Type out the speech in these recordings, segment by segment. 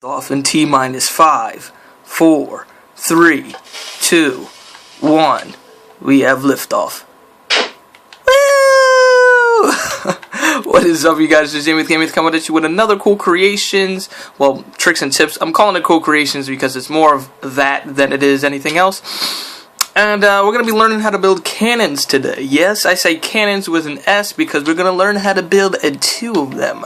Off in T minus 5, 4, 3, 2, 1. We have liftoff. Woo! What is up, you guys? It's Jamie with Gaming coming at you with another cool creations. Well, tricks and tips. I'm calling it cool creations because it's more of that than it is anything else. And we're going to be learning how to build cannons today. Yes, I say cannons with an S because we're going to learn how to build 2 of them.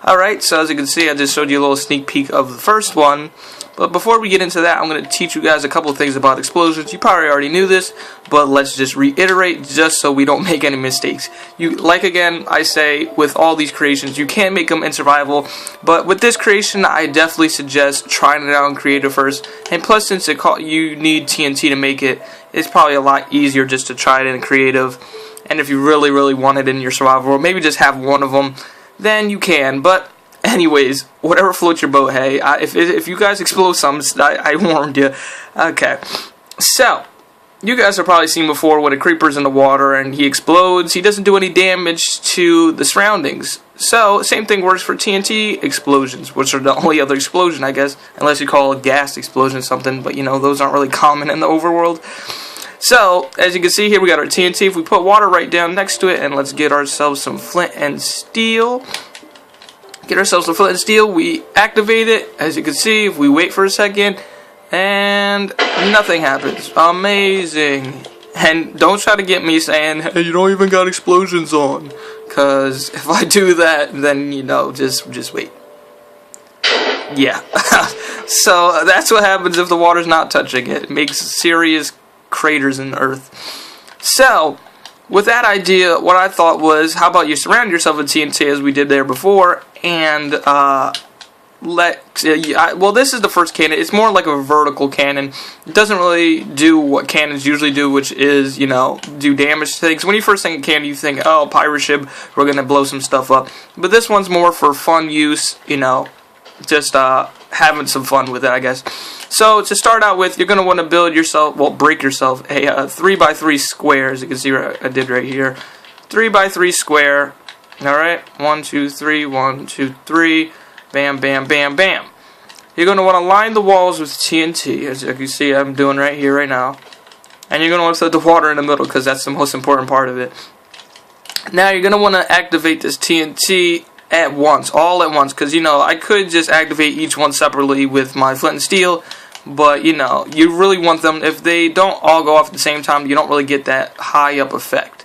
Alright, so as you can see, I just showed you a little sneak peek of the first one. But before we get into that, I'm going to teach you guys a couple of things about explosions. You probably already knew this, but let's just reiterate just so we don't make any mistakes. Again, I say, with all these creations, you can't make them in survival. But with this creation, I definitely suggest trying it out in creative first. And plus, since you need TNT to make it, it's probably a lot easier just to try it in creative. And if you really, really want it in your survival world, maybe just have one of them. Then you can, but anyways, whatever floats your boat, hey, if you guys explode something, I warned you. Okay, so, you guys have probably seen before when a creeper's in the water and he explodes, he doesn't do any damage to the surroundings. So, same thing works for TNT explosions, which are the only other explosion, I guess, unless you call a gas explosion something, but you know, those aren't really common in the overworld. So, as you can see here, we got our TNT. If we put water right down next to it, and let's get ourselves some flint and steel. Get ourselves some flint and steel. We activate it. As you can see, if we wait for a second, and nothing happens. Amazing. And don't try to get me saying, hey, you don't even got explosions on. Because if I do that, then, you know, just wait. Yeah. So, that's what happens if the water's not touching it. It makes serious craters in the earth. So, with that idea, what I thought was, how about you surround yourself with TNT as we did there before, and well, this is the first cannon. It's more like a vertical cannon. It doesn't really do what cannons usually do, which is, you know, do damage to things. When you first think of cannon, you think, oh, pirate ship, we're gonna blow some stuff up. But this one's more for fun use, you know, just having some fun with it, I guess. So, to start out with, you're going to want to build yourself, well, break yourself, a 3x3 square, as you can see what I did right here. 3x3 square, alright, 1, 2, 3, 1, 2, 3, bam, bam, bam, bam. You're going to want to line the walls with TNT, as you can see I'm doing right here, right now. And you're going to want to put the water in the middle, because that's the most important part of it. Now, you're going to want to activate this TNT at once, all at once, because, you know, I could just activate each one separately with my flint and steel, but, you know, you really want them, if they don't all go off at the same time, you don't really get that high up effect.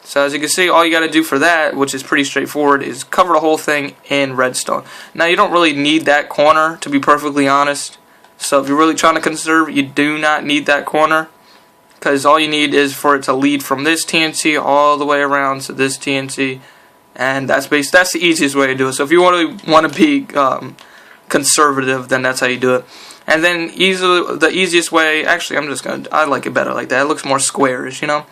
So as you can see, all you got to do for that, which is pretty straightforward, is cover the whole thing in redstone. Now, you don't really need that corner, to be perfectly honest. So if you're really trying to conserve, you do not need that corner, because all you need is for it to lead from this TNT all the way around to this TNT. And that's the easiest way to do it. So if you want to be conservative, then that's how you do it. And then the easiest way, actually I like it better like that. It looks more squarish, you know.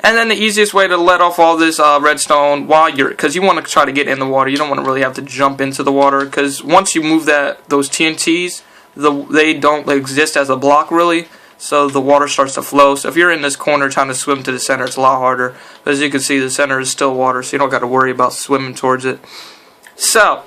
And then the easiest way to let off all this redstone because you want to try to get in the water. You don't want to really have to jump into the water, because once you move those TNTs, they don't exist as a block really. So the water starts to flow. So if you're in this corner trying to swim to the center, it's a lot harder. But as you can see, the center is still water, so you don't got to worry about swimming towards it. So,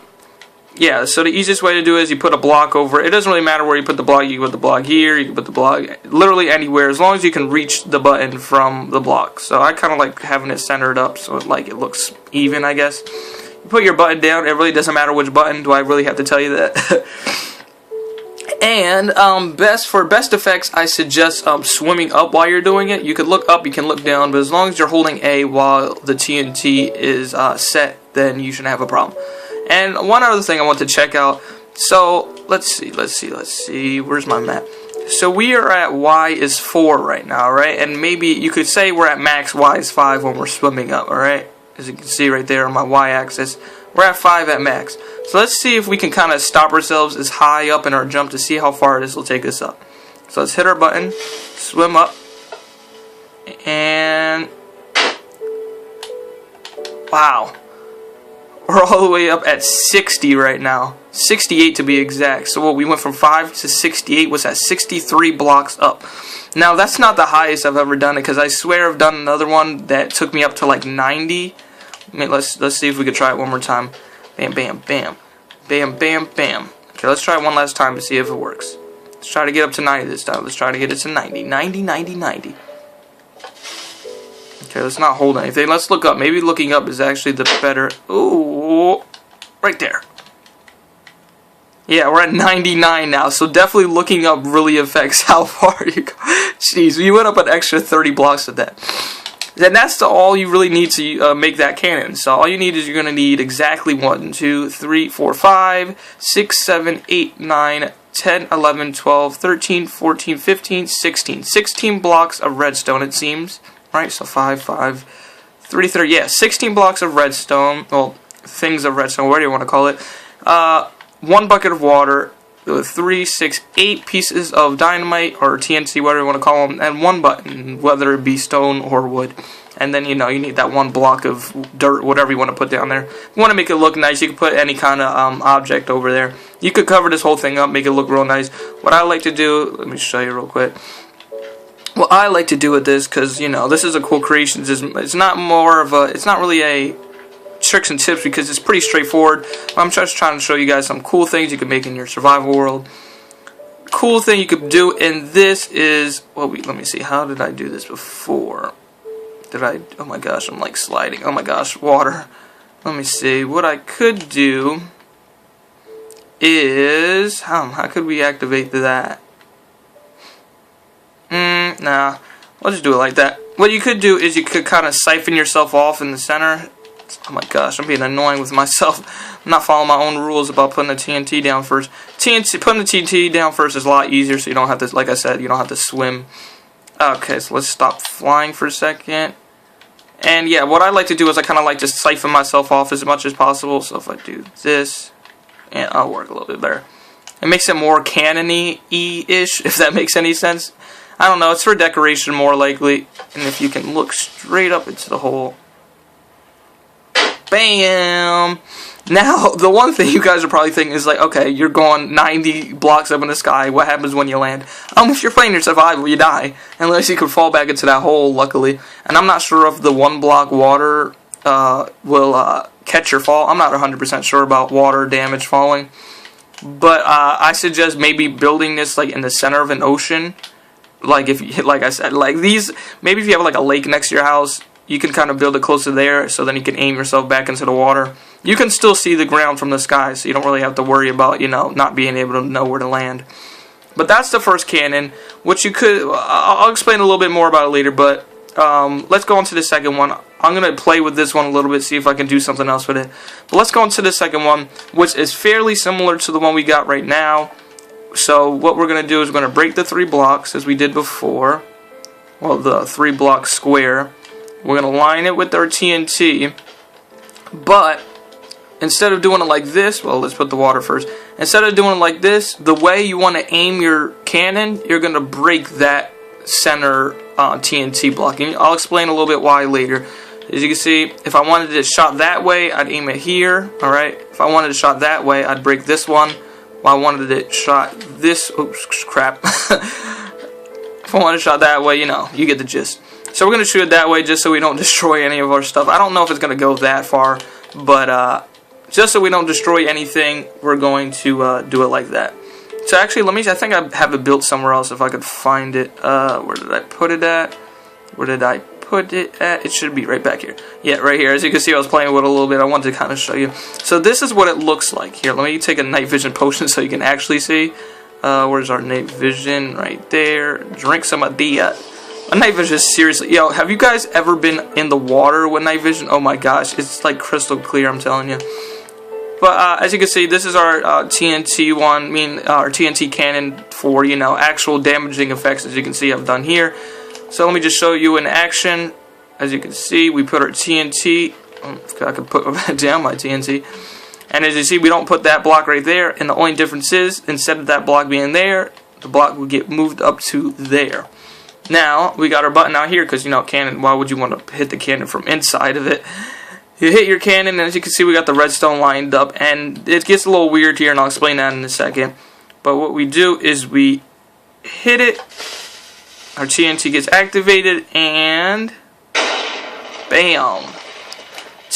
yeah, so the easiest way to do it is you put a block over it. It doesn't really matter where you put the block. You can put the block here, you can put the block literally anywhere, as long as you can reach the button from the block. So I kind of like having it centered up so it looks even, I guess. You put your button down. It really doesn't matter which button. Do I really have to tell you that? And for best effects, I suggest swimming up while you're doing it. You can look up, you can look down, but as long as you're holding A while the TNT is set, then you shouldn't have a problem. And one other thing I want to check out. So let's see. Where's my map? So we are at Y is 4 right now, right? And maybe you could say we're at max Y is 5 when we're swimming up, alright? As you can see right there on my Y-axis, we're at 5 at max. So let's see if we can kind of stop ourselves as high up in our jump to see how far this will take us up. So let's hit our button, swim up, and wow. We're all the way up at 60 right now. 68 to be exact. So we went from 5 to 68. What's that? 63 blocks up. Now that's not the highest I've ever done it, because I swear I've done another one that took me up to like 90. I mean, let's see if we could try it one more time. Bam, bam, bam. Bam, bam, bam. Okay, let's try it one last time to see if it works. Let's try to get up to 90 this time. Let's try to get it to 90. 90, 90, 90. Okay, let's not hold anything. Let's look up. Maybe looking up is actually the better... Ooh, right there. Yeah, we're at 99 now, so definitely looking up really affects how far you go. Jeez, we went up an extra 30 blocks with that. Then that's all you really need to make that cannon. So all you need is you're going to need exactly 1, 2, 3, 4, 5, 6, 7, 8, 9, 10, 11, 12, 13, 14, 15, 16. 16 blocks of redstone, it seems. Right, so 5, 5, 3, 30. Yeah, 16 blocks of redstone. Well, things of redstone, whatever you want to call it. 1 bucket of water. 3, 6, 8 pieces of dynamite or TNT, whatever you want to call them, and 1 button, whether it be stone or wood. And then, you know, you need that 1 block of dirt, whatever you want to put down there. If you want to make it look nice, you can put any kind of object over there. You could cover this whole thing up, make it look real nice. What I like to do, let me show you real quick. What I like to do with this, because, you know, this is a cool creation. It's not more of a, it's not really a tricks and tips because it's pretty straightforward. I'm just trying to show you guys some cool things you can make in your survival world. Cool thing you could do in this is, well, let me see, how did I do this before? Oh my gosh, I'm like sliding. Oh my gosh, water. Let me see, what I could do is, how could we activate that? Nah, let's just do it like that. What you could do is you could kind of siphon yourself off in the center. Oh my gosh, I'm being annoying with myself. I'm not following my own rules about putting the TNT down first. Putting the TNT down first is a lot easier, so you don't have to, like I said, you don't have to swim. Okay, so let's stop flying for a second. And yeah, what I like to do is I kind of like to siphon myself off as much as possible. So if I do this, yeah, I'll work a little bit better. It makes it more cannon-y-ish, if that makes any sense. I don't know, it's for decoration more likely. And if you can look straight up into the hole. Bam! Now, the one thing you guys are probably thinking is like, okay, you're going 90 blocks up in the sky. What happens when you land? If you're playing your survival, you die. Unless you can fall back into that hole, luckily. And I'm not sure if the 1 block water will catch your fall. I'm not 100% sure about water damage falling. But I suggest maybe building this like in the center of an ocean. Like if you, like I said, like these, maybe if you have like a lake next to your house, you can kind of build it closer there, so then you can aim yourself back into the water. You can still see the ground from the sky, so you don't really have to worry about, you know, not being able to know where to land. But that's the first cannon, which you could, I'll explain a little bit more about it later, but let's go on to the second one. I'm going to play with this one a little bit, see if I can do something else with it. But let's go on to the second one, which is fairly similar to the one we got right now. So what we're going to do is we're going to break the 3 blocks, as we did before. Well, the 3 block square. We're going to line it with our TNT, but instead of doing it like this, well, let's put the water first. Instead of doing it like this, the way you want to aim your cannon, you're going to break that center TNT block. And I'll explain a little bit why later. As you can see, if I wanted it shot that way, I'd aim it here, alright? If I wanted it shot that way, I'd break this one. If I wanted it shot this, oops, crap. If I wanted it shot that way, you know, you get the gist. So we're going to shoot it that way just so we don't destroy any of our stuff. I don't know if it's going to go that far, but just so we don't destroy anything, we're going to do it like that. So actually, I think I have it built somewhere else if I could find it. Where did I put it at? Where did I put it at? It should be right back here. Yeah, right here. As you can see, I was playing with it a little bit. I wanted to kind of show you. So this is what it looks like. Here, let me take a night vision potion so you can actually see. Where's our night vision? Right there. Drink some of the... night vision is seriously... Yo, have you guys ever been in the water with night vision? Oh my gosh, it's like crystal clear, I'm telling you. But as you can see, this is our TNT one, our TNT cannon for, you know, actual damaging effects, as you can see I've done here. So let me just show you in action. As you can see, we put our TNT, I could put down my TNT. And as you see, we don't put that block right there, and the only difference is, instead of that block being there, the block would get moved up to there. Now, we got our button out here, because, you know, cannon, why would you want to hit the cannon from inside of it? You hit your cannon, and as you can see, we got the redstone lined up, and it gets a little weird here, and I'll explain that in a second. But what we do is we hit it, our TNT gets activated, and bam!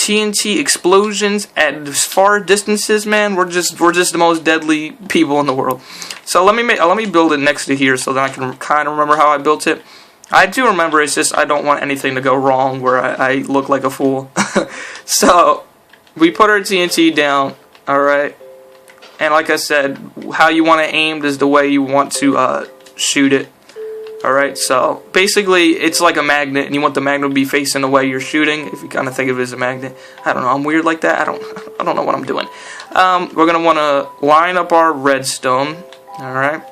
TNT explosions at far distances, man, we're just the most deadly people in the world. So let me build it next to here so that I can kind of remember how I built it. I do remember, it's just I don't want anything to go wrong where I look like a fool. So we put our TNT down, alright, and like I said, how you want it aimed is the way you want to shoot it. Alright, so basically it's like a magnet, and you want the magnet to be facing the way you're shooting, if you kind of think of it as a magnet. I don't know, I'm weird like that, I don't know what I'm doing. We're going to want to line up our redstone, alright.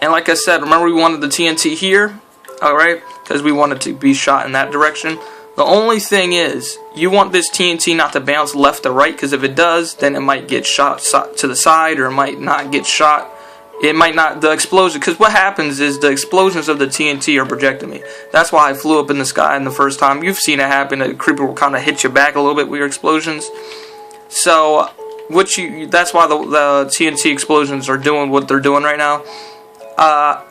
And like I said, remember we wanted the TNT here, alright, because we wanted to be shot in that direction. The only thing is, you want this TNT not to bounce left to right, because if it does, then it might get shot to the side, or it might not get shot. It might not, the explosion, because what happens is the explosions of the TNT are projecting me. That's why I flew up in the sky in the first time. You've seen it happen, a creeper will kind of hit you back a little bit with your explosions. So, that's why the TNT explosions are doing what they're doing right now.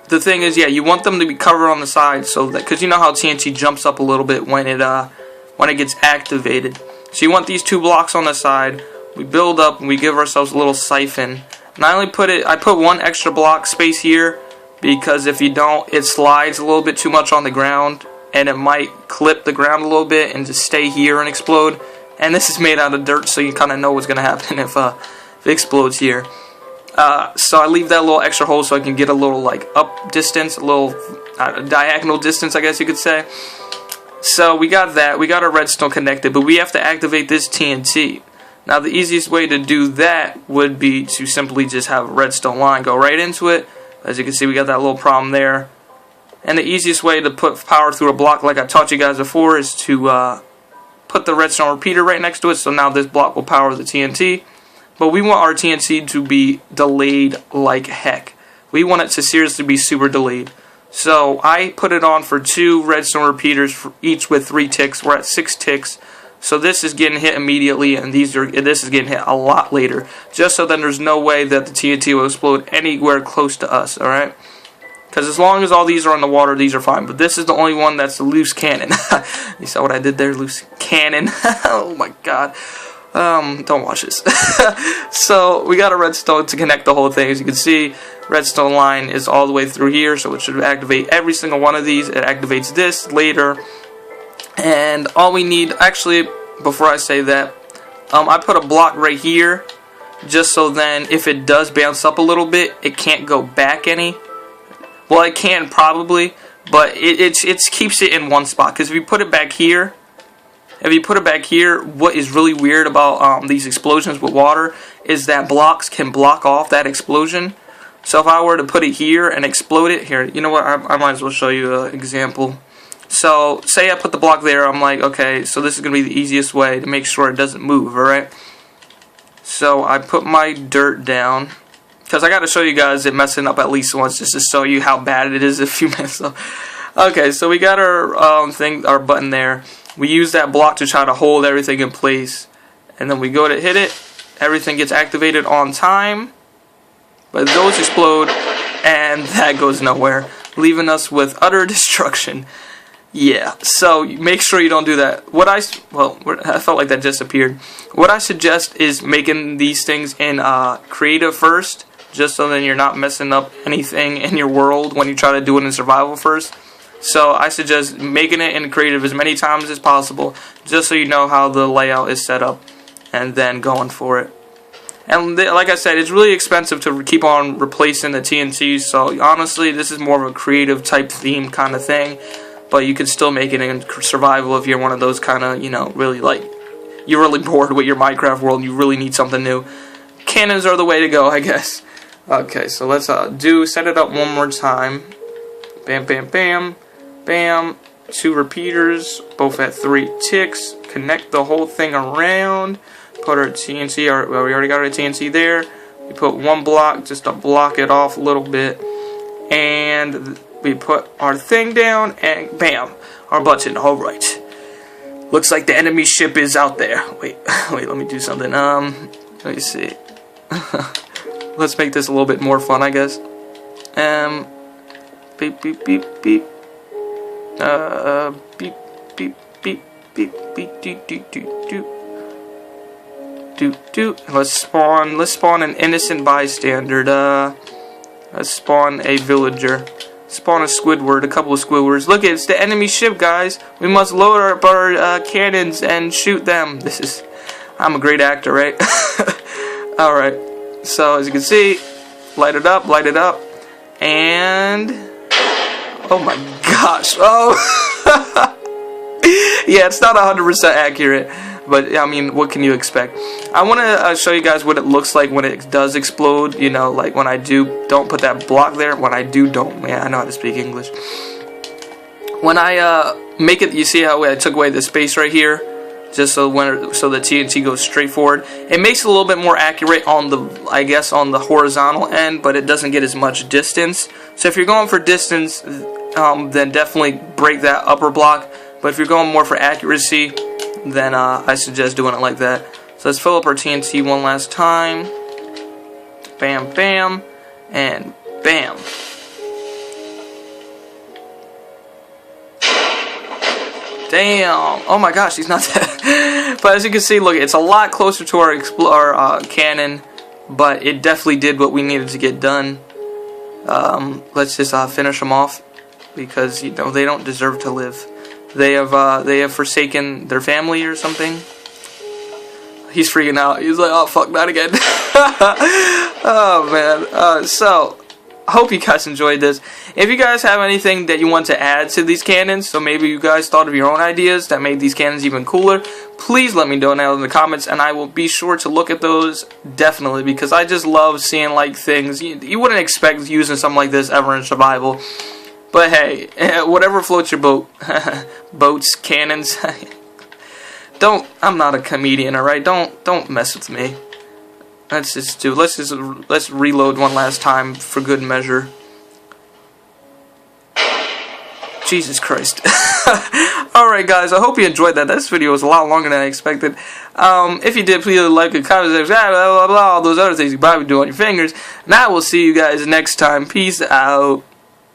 The thing is, yeah, you want them to be covered on the side, so that, because you know how TNT jumps up a little bit when it gets activated. So you want these 2 blocks on the side. We build up and we give ourselves a little siphon. And I put 1 extra block space here because if you don't, it slides a little bit too much on the ground and it might clip the ground a little bit and just stay here and explode. And this is made out of dirt, so you kind of know what's going to happen if it explodes here. So I leave that little extra hole so I can get a little like up distance, a little diagonal distance, I guess you could say. So we got that, we got our redstone connected, but we have to activate this TNT. Now the easiest way to do that would be to simply just have a redstone line go right into it. As you can see, we got that little problem there. And the easiest way to put power through a block, like I taught you guys before, is to put the redstone repeater right next to it, so now this block will power the TNT. But we want our TNT to be delayed like heck. We want it to seriously be super delayed. So I put it on for 2 redstone repeaters, for each with 3 ticks. We're at 6 ticks. So this is getting hit immediately, and this is getting hit a lot later. Just so then there's no way that the TNT will explode anywhere close to us, alright? Because as long as all these are in the water, these are fine. But this is the only one that's a loose cannon. You saw what I did there? Loose cannon. Oh my god. Don't watch this. So we got a redstone to connect the whole thing. As you can see, redstone line is all the way through here, so it should activate every single one of these. It activates this later. And all we need, actually, before I say that, I put a block right here, just so then if it does bounce up a little bit, it can't go back any. Well, it can probably, but it keeps it in one spot. Because if you put it back here, what is really weird about these explosions with water is that blocks can block off that explosion. So if I were to put it here and explode it, here, you know what, I might as well show you an example. So, say I put the block there, I'm like, okay, so this is going to be the easiest way to make sure it doesn't move, alright? So, I put my dirt down, because I got to show you guys it messing up at least once, just to show you how bad it is if you mess up. Okay, so we got our our button there. We use that block to try to hold everything in place, and then we go to hit it, everything gets activated on time, but those explode, and that goes nowhere, leaving us with utter destruction. Yeah, so make sure you don't do that. I felt like that just appeared. What I suggest is making these things in creative first, just so then you're not messing up anything in your world when you try to do it in survival first. So I suggest making it in creative as many times as possible, just so you know how the layout is set up, and then going for it. And like I said, it's really expensive to keep on replacing the TNT, so honestly, this is more of a creative type theme kind of thing. But you can still make it in survival if you're one of those kind of, you know, really like, you're really bored with your Minecraft world and you really need something new. Cannons are the way to go, I guess. Okay, so let's set it up one more time. Bam, bam, bam, bam. 2 repeaters, both at 3 ticks. Connect the whole thing around. Put our TNT, we already got our TNT there. We put 1 block just to block it off a little bit. And we put our thing down, and bam, our button. Alright. Looks like the enemy ship is out there. Wait, let me do something. Let me see. Let's make this a little bit more fun, I guess. Beep, beep, beep, beep. Beep, beep, beep. Beep, beep, doot, doot, doot, doot. Doot, doot. Let's spawn an innocent bystander. Let's spawn a villager. Spawn a Squidward, a couple of Squidwards. Look, it's the enemy ship, guys. We must load up our cannons and shoot them. I'm a great actor, right? Alright. So, as you can see, light it up, and... oh my gosh. Oh! Yeah, it's not 100% accurate. But, I mean, what can you expect? I want to show you guys what it looks like when it does explode. You know, like when I don't put that block there. When I don't. Yeah, I know how to speak English. When I make it, you see how I took away the space right here? Just so the TNT goes straight forward. It makes it a little bit more accurate on the, I guess, on the horizontal end. But it doesn't get as much distance. So if you're going for distance, then definitely break that upper block. But if you're going more for accuracy, then I suggest doing it like that. So let's fill up our TNT one last time. Bam, bam, and bam. Damn! Oh my gosh, he's not dead. But as you can see, look, it's a lot closer to our cannon, but it definitely did what we needed to get done. Let's just finish them off, because you know they don't deserve to live. They have forsaken their family or something. He's freaking out. He's like, oh fuck, not again. Oh man. So I hope you guys enjoyed this. If you guys have anything that you want to add to these cannons, so maybe you guys thought of your own ideas that made these cannons even cooler, please let me know now in the comments, and I will be sure to look at those definitely, because I just love seeing like things you wouldn't expect using something like this ever in survival. But hey, whatever floats your boat. Boats, cannons. I'm not a comedian, alright? Don't mess with me. Let's reload one last time for good measure. Jesus Christ. Alright guys, I hope you enjoyed that. This video was a lot longer than I expected. If you did, please like and comment, subscribe, blah blah blah, all those other things you probably do on your fingers. And I will see you guys next time. Peace out.